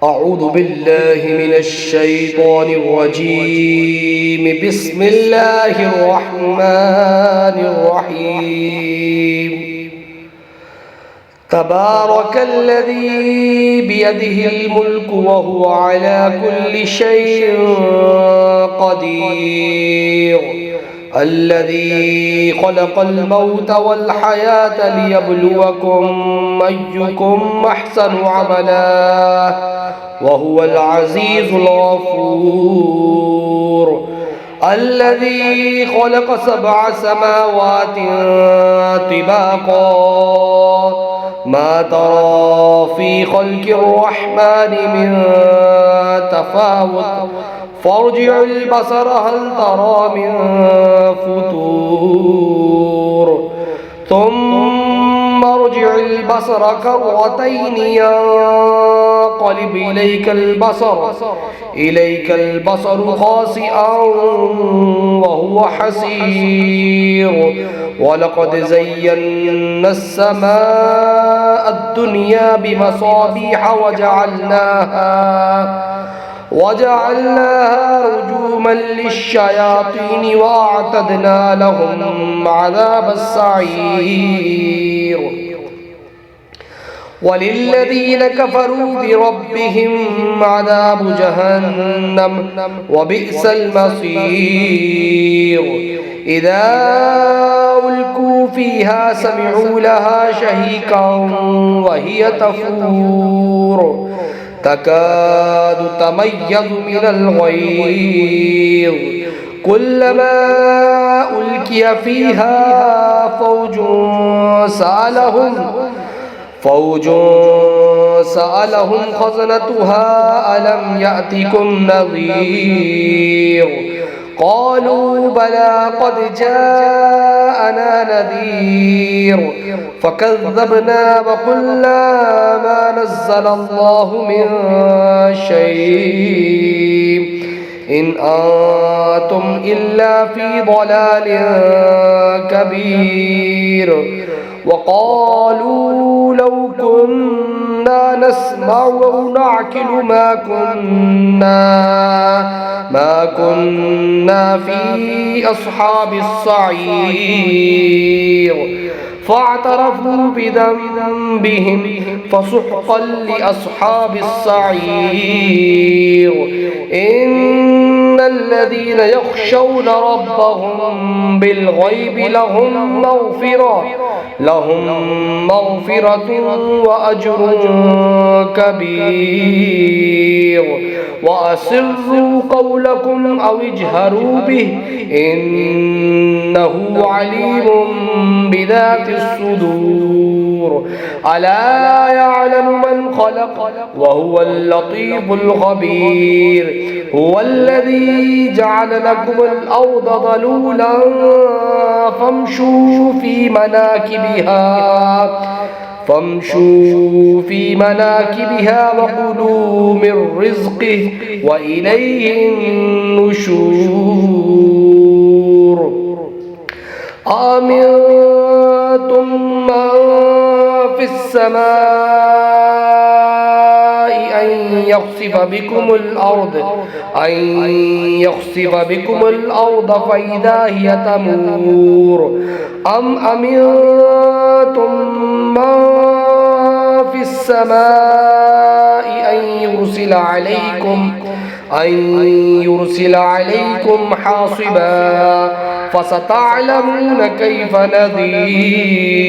أعوذ بالله من الشيطان الرجيم. بسم الله الرحمن الرحيم. تبارك الذي بيده الملك وهو على كل شيء قدير. الذي خلق الموت والحياة ليبلوكم أيكم أحسن عملا وهو العزيز الغفور. الذي خلق 7 سماوات طباقا ما ترى في خلق الرحمن من تفاوت فارجع البصر هل ترى من فتور ثم ارجع البصر كرتين ينقلب إليك البصر خاسئا وهو حسير. ولقد زينا السماء الدنيا بمصابيح وجعلناها رجوما للشياطين وأعتدنا لهم عذاب السعير. وللذين كفروا بربهم عذاب جهنم وبئس المصير. إذا ألقوا فيها سمعوا لها شهيقا وهي تفور تكاد تميز من الغيظ كلما ألقي فيها فوج سألهم خزنتها ألم يأتكم نذير قالوا بلى قد جاءنا نذير فكذبنا وقلنا ما نزل الله من شيء إن أنتم إلا في ضلال كبير. وقالوا لو كنا نسمع أو نعقل ما كنا في أصحاب السعير فاعترفوا بذنبهم فسحقا لأصحاب السعير. إن الذين يخشون ربهم بالغيب لهم مغفرة وأجر كبير. وأسروا قولكم أو اجهروا به إنه عليم بذات الصدور. ألا يعلم من خلق وهو اللطيف الخبير. هو الذي جعل لكم الأرض ذلولا فامشوا في مناكبها وكلوا من رزقه وإليه النشور. أأمنتم من في السماء أن يخسف بكم الأرض فإذا هي تمور أم أمنتم من في السماء أن يرسل عليكم حاصبا فستعلمون كيف نذير.